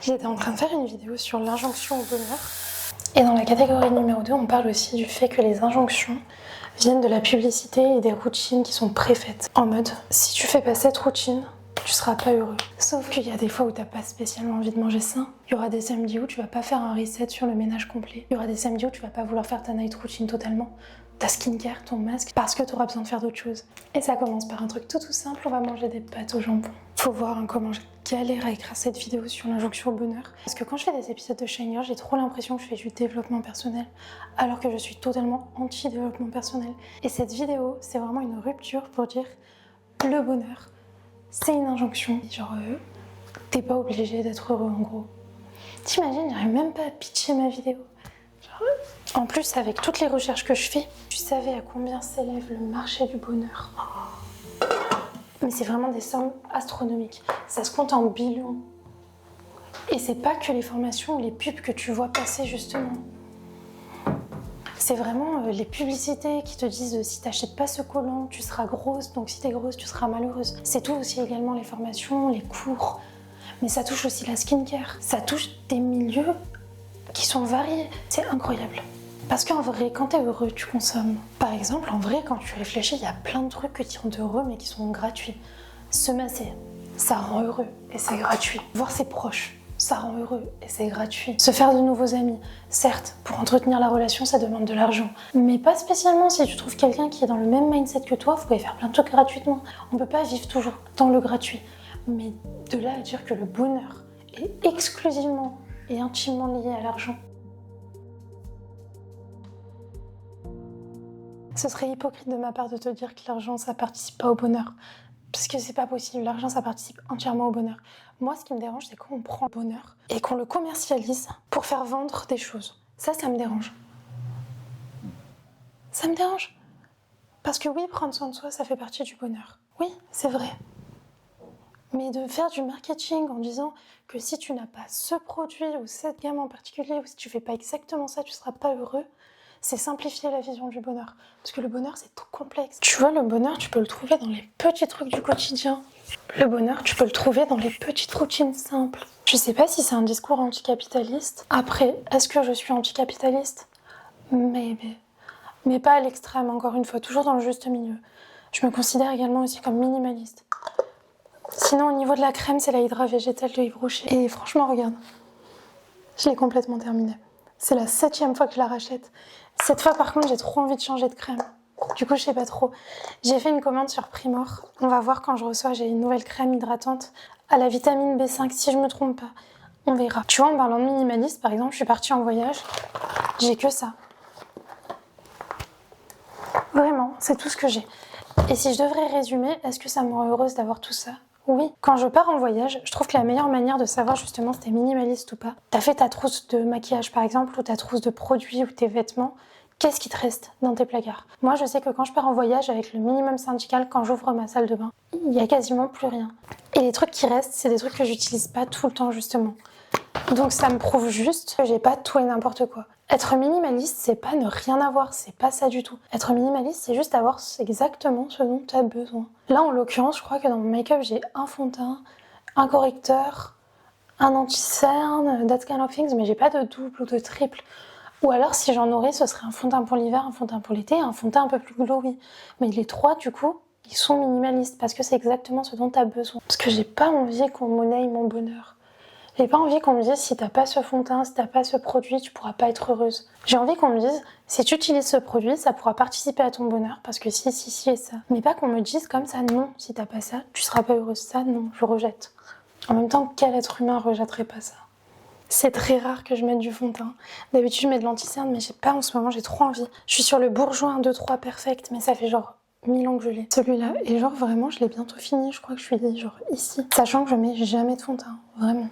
J'étais en train de faire une vidéo sur l'injonction au bonheur. Et dans la catégorie numéro 2, on parle aussi du fait que les injonctions viennent de la publicité et des routines qui sont préfaites. En mode, si tu fais pas cette routine, tu seras pas heureux. Sauf qu'il y a des fois où t'as pas spécialement envie de manger sain. Il y aura des samedis où tu vas pas faire un reset sur le ménage complet. Il y aura des samedis où tu vas pas vouloir faire ta night routine totalement, ta skincare, ton masque, parce que tu auras besoin de faire d'autres choses. Et ça commence par un truc tout simple, on va manger des pâtes au jambon. Faut voir comment je galère à écrire cette vidéo sur l'injonction au bonheur. Parce que quand je fais des épisodes de Shiner, j'ai trop l'impression que je fais du développement personnel, alors que je suis totalement anti-développement personnel. Et cette vidéo, c'est vraiment une rupture pour dire le bonheur, c'est une injonction. Genre, t'es pas obligé d'être heureux en gros. T'imagines, j'arrive même pas à pitcher ma vidéo. En plus, avec toutes les recherches que je fais, tu savais à combien s'élève le marché du bonheur. Mais c'est vraiment des sommes astronomiques. Ça se compte en billions. Et c'est pas que les formations ou les pubs que tu vois passer justement. C'est vraiment les publicités qui te disent si t'achètes pas ce collant, tu seras grosse, donc si t'es grosse, tu seras malheureuse. C'est tout aussi également les formations, les cours. Mais ça touche aussi la skincare. Ça touche des milieux qui sont variés. C'est incroyable. Parce qu'en vrai, quand t'es heureux, tu consommes. Par exemple, en vrai, quand tu réfléchis, il y a plein de trucs qui rendent heureux, mais qui sont gratuits. Se masser, ça rend heureux et c'est gratuit. Voir ses proches, ça rend heureux et c'est gratuit. Se faire de nouveaux amis, certes, pour entretenir la relation, ça demande de l'argent. Mais pas spécialement si tu trouves quelqu'un qui est dans le même mindset que toi, vous pouvez faire plein de trucs gratuitement. On peut pas vivre toujours dans le gratuit. Mais de là à dire que le bonheur est exclusivement et intimement lié à l'argent, ce serait hypocrite de ma part de te dire que l'argent, ça participe pas au bonheur. Parce que c'est pas possible, l'argent, ça participe entièrement au bonheur. Moi, ce qui me dérange, c'est quand on prend le bonheur et qu'on le commercialise pour faire vendre des choses. Ça me dérange. Ça me dérange. Parce que oui, prendre soin de soi, ça fait partie du bonheur. Oui, c'est vrai. Mais de faire du marketing en disant que si tu n'as pas ce produit ou cette gamme en particulier, ou si tu fais pas exactement ça, tu seras pas heureux, c'est simplifier la vision du bonheur. Parce que le bonheur, c'est tout complexe. Tu vois, le bonheur, tu peux le trouver dans les petits trucs du quotidien. Le bonheur, tu peux le trouver dans les petites routines simples. Je sais pas si c'est un discours anticapitaliste. Après, est-ce que je suis anticapitaliste ? Maybe. Mais pas à l'extrême, encore une fois, toujours dans le juste milieu. Je me considère également aussi comme minimaliste. Sinon, au niveau de la crème, c'est la Hydra végétale de Yves Rocher. Et franchement, regarde, je l'ai complètement terminée. C'est la 7e fois que je la rachète. Cette fois, par contre, j'ai trop envie de changer de crème. Du coup, je sais pas trop. J'ai fait une commande sur Primor. On va voir quand je reçois. J'ai une nouvelle crème hydratante à la vitamine B5, si je me trompe pas. On verra. Tu vois, en parlant de minimaliste, par exemple, je suis partie en voyage. J'ai que ça. Vraiment, c'est tout ce que j'ai. Et si je devrais résumer, est-ce que ça me rend heureuse d'avoir tout ça ? Oui. Quand je pars en voyage, je trouve que la meilleure manière de savoir justement si t'es minimaliste ou pas, t'as fait ta trousse de maquillage par exemple, ou ta trousse de produits ou tes vêtements, qu'est-ce qui te reste dans tes placards ? Moi, je sais que quand je pars en voyage avec le minimum syndical, quand j'ouvre ma salle de bain, il y a quasiment plus rien. Et les trucs qui restent, c'est des trucs que j'utilise pas tout le temps justement. Donc ça me prouve juste que j'ai pas tout et n'importe quoi. Être minimaliste, c'est pas ne rien avoir, c'est pas ça du tout. Être minimaliste, c'est juste avoir exactement ce dont tu as besoin. Là, en l'occurrence, je crois que dans mon make-up, j'ai un fond de teint, un correcteur, un anti-cerne, that kind of things, mais j'ai pas de double ou de triple. Ou alors, si j'en aurais, ce serait un fond de teint pour l'hiver, un fond de teint pour l'été, un fond de teint un peu plus glowy. Mais les trois, du coup, ils sont minimalistes parce que c'est exactement ce dont tu as besoin. Parce que j'ai pas envie qu'on monnaie mon bonheur. J'ai pas envie qu'on me dise si t'as pas ce fond de teint, si t'as pas ce produit, tu pourras pas être heureuse. J'ai envie qu'on me dise si tu utilises ce produit, ça pourra participer à ton bonheur parce que si et ça. Mais pas qu'on me dise comme ça, non, si t'as pas ça, tu seras pas heureuse. Ça, non, je rejette. En même temps, quel être humain rejetterait pas ça ? C'est très rare que je mette du fond de teint. D'habitude, je mets de l'anti-cerne, mais j'ai pas en ce moment, j'ai trop envie. Je suis sur le Bourjois 1, 2, 3 Perfect, mais ça fait genre 1000 ans que je l'ai. Celui-là, et genre vraiment, je l'ai bientôt fini, je crois que je suis genre ici. Sachant que je mets jamais de fond de teint, vraiment.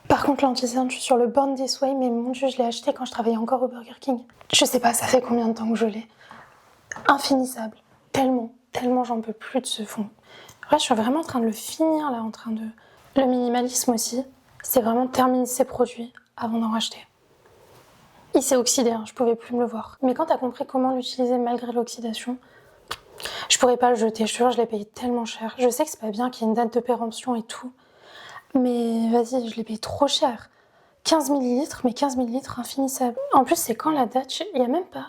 Par contre, l'anti-cerne, je suis sur le Born This Way, mais mon Dieu, je l'ai acheté quand je travaillais encore au Burger King. Je sais pas, ça fait combien de temps que je l'ai. Infinissable. Tellement j'en peux plus de ce fond. Ouais, je suis vraiment en train de le finir là, Le minimalisme aussi, c'est vraiment terminer ses produits avant d'en racheter. Il s'est oxydé, je pouvais plus me le voir. Mais quand t'as compris comment l'utiliser malgré l'oxydation, Je pourrais pas le jeter, je te jure, je l'ai payé tellement cher. Je sais que c'est pas bien qu'il y ait une date de péremption et tout. Mais vas-y, je l'ai payé trop cher. 15 millilitres, mais 15 millilitres infinissable. En plus, c'est quand la date? Il y a même pas.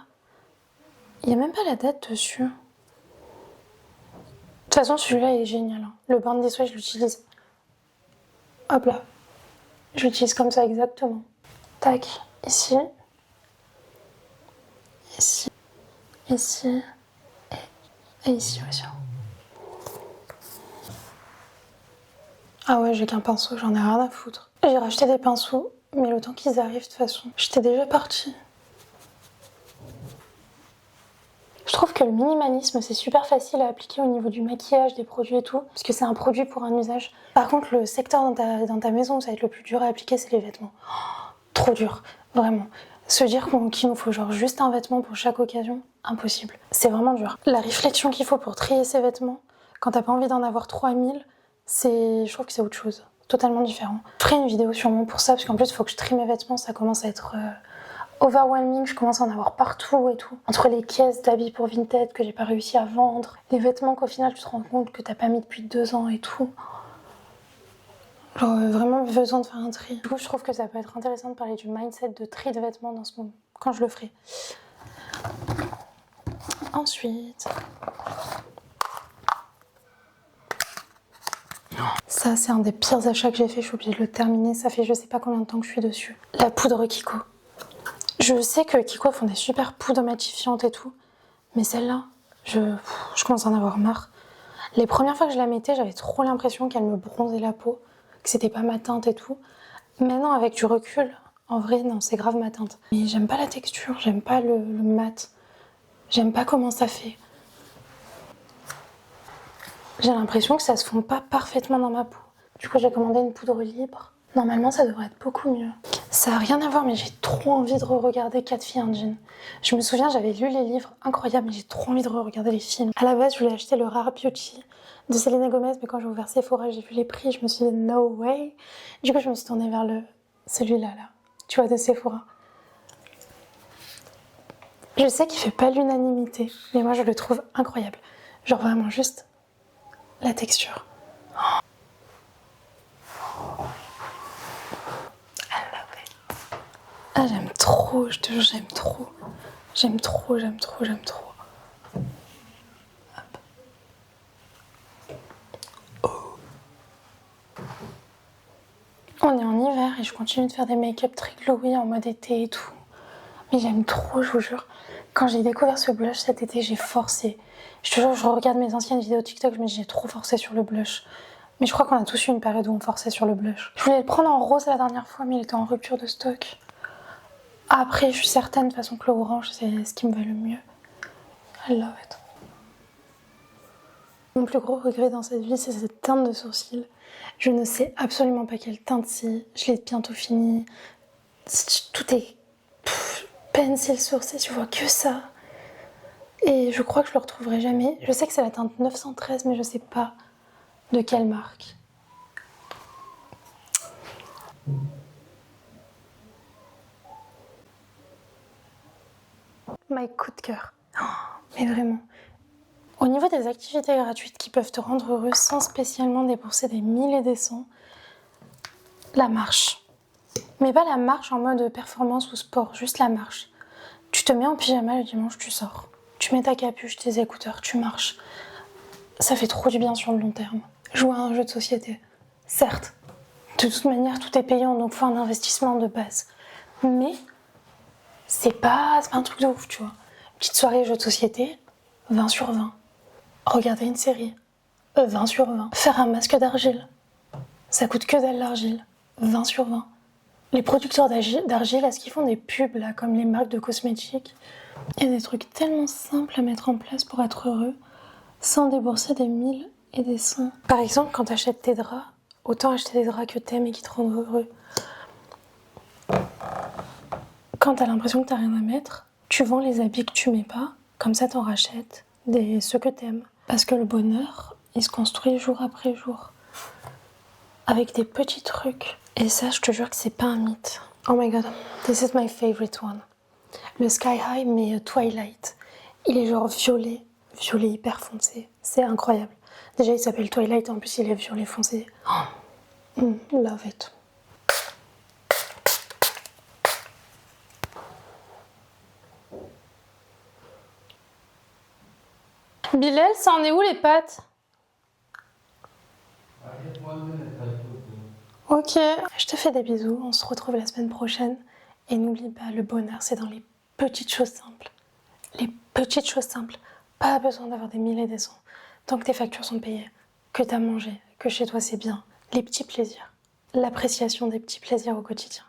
Il y a même pas la date dessus. De toute façon, celui-là, il est génial. Hein. Le Born This Way, je l'utilise. Hop là. Je l'utilise comme ça, exactement. Tac, ici. Ici. Ici. Et ici aussi. Ah ouais, j'ai qu'un pinceau, j'en ai rien à foutre. J'ai racheté des pinceaux, mais le temps qu'ils arrivent, de toute façon, j'étais déjà partie. Je trouve que le minimalisme, c'est super facile à appliquer au niveau du maquillage, des produits et tout, parce que c'est un produit pour un usage. Par contre, le secteur dans ta maison où ça va être le plus dur à appliquer, c'est les vêtements. Oh, trop dur, vraiment. Se dire qu'il nous faut genre juste un vêtement pour chaque occasion, impossible. C'est vraiment dur. La réflexion qu'il faut pour trier ses vêtements, quand t'as pas envie d'en avoir 3000, je trouve que c'est autre chose, totalement différent. Je ferai une vidéo sûrement pour ça, parce qu'en plus, il faut que je trie mes vêtements, ça commence à être overwhelming, je commence à en avoir partout et tout. Entre les caisses d'habits pour Vinted que j'ai pas réussi à vendre, les vêtements qu'au final tu te rends compte que t'as pas mis depuis 2 ans et tout. Genre vraiment besoin de faire un tri. Du coup, je trouve que ça peut être intéressant de parler du mindset de tri de vêtements dans ce moment, quand je le ferai. Ensuite... Ça, c'est un des pires achats que j'ai fait, je suis obligée de le terminer. Ça fait je sais pas combien de temps que je suis dessus. La poudre Kiko. Je sais que Kiko font des super poudres matifiantes et tout, mais celle-là, je commence à en avoir marre. Les premières fois que je la mettais, j'avais trop l'impression qu'elle me bronzait la peau, que c'était pas ma teinte et tout. Maintenant, avec du recul, en vrai, non, c'est grave ma teinte. Mais j'aime pas la texture, j'aime pas le mat, j'aime pas comment ça fait. J'ai l'impression que ça se fond pas parfaitement dans ma peau. Du coup, j'ai commandé une poudre libre. Normalement, ça devrait être beaucoup mieux. Ça n'a rien à voir, mais j'ai trop envie de re-regarder 4 filles en jean. Je me souviens, j'avais lu les livres incroyables, mais j'ai trop envie de re-regarder les films. À la base, je voulais acheter le Rare Beauty de Selena Gomez, mais quand j'ai ouvert Sephora, j'ai vu les prix, je me suis dit no way. Du coup, je me suis tournée vers celui-là, là. Tu vois, de Sephora. Je sais qu'il fait pas l'unanimité, mais moi, je le trouve incroyable. Genre vraiment juste la texture. Ah, j'aime trop, je te jure, j'aime trop. J'aime trop, j'aime trop, j'aime trop. Hop. Oh. On est en hiver et je continue de faire des make-up très glowy en mode été et tout. Mais j'aime trop, je vous jure. Quand j'ai découvert ce blush cet été, j'ai forcé. Je te jure, je regarde mes anciennes vidéos TikTok, je me dis j'ai trop forcé sur le blush. Mais je crois qu'on a tous eu une période où on forçait sur le blush. Je voulais le prendre en rose la dernière fois, mais il était en rupture de stock. Après, je suis certaine de toute façon que le orange, c'est ce qui me va le mieux. I love it. Mon plus gros regret dans cette vie, c'est cette teinte de sourcils. Je ne sais absolument pas quelle teinte c'est. Je l'ai bientôt fini. Tout est pencil sourcil, tu vois que ça. Et je crois que je le retrouverai jamais. Je sais que c'est la teinte 913, mais je sais pas de quelle marque. My coup de cœur. Oh, mais vraiment. Au niveau des activités gratuites qui peuvent te rendre heureux sans spécialement débourser des 1000 et des cents, la marche. Mais pas la marche en mode performance ou sport, juste la marche. Tu te mets en pyjama le dimanche, tu sors. Tu mets ta capuche, tes écouteurs, tu marches. Ça fait trop du bien sur le long terme. Jouer à un jeu de société, certes. De toute manière, tout est payant, donc faut un investissement de base. Mais c'est pas un truc de ouf, tu vois. Petite soirée jeu de société, 20 sur 20. Regarder une série, 20 sur 20. Faire un masque d'argile, ça coûte que dalle l'argile, 20 sur 20. Les producteurs d'argile, est-ce qu'ils font des pubs là, comme les marques de cosmétiques? Il y a des trucs tellement simples à mettre en place pour être heureux, sans débourser des 1000 et des 100. Par exemple, quand t'achètes tes draps, autant acheter des draps que t'aimes et qui te rendent heureux. Quand t'as l'impression que t'as rien à mettre, tu vends les habits que tu mets pas, comme ça t'en rachètes ceux que t'aimes. Parce que le bonheur, il se construit jour après jour. Avec des petits trucs. Et ça, je te jure que c'est pas un mythe. Oh my god, this is my favorite one. Le Sky High, mais Twilight. Il est genre violet, violet hyper foncé. C'est incroyable. Déjà, il s'appelle Twilight, en plus, il est violet foncé. Love it. Bilal, ça en est où les pâtes? Ok, je te fais des bisous, on se retrouve la semaine prochaine. Et n'oublie pas, le bonheur, c'est dans les petites choses simples. Les petites choses simples. Pas besoin d'avoir des milliers et des cents. Tant que tes factures sont payées, que t'as mangé, que chez toi c'est bien. Les petits plaisirs. L'appréciation des petits plaisirs au quotidien.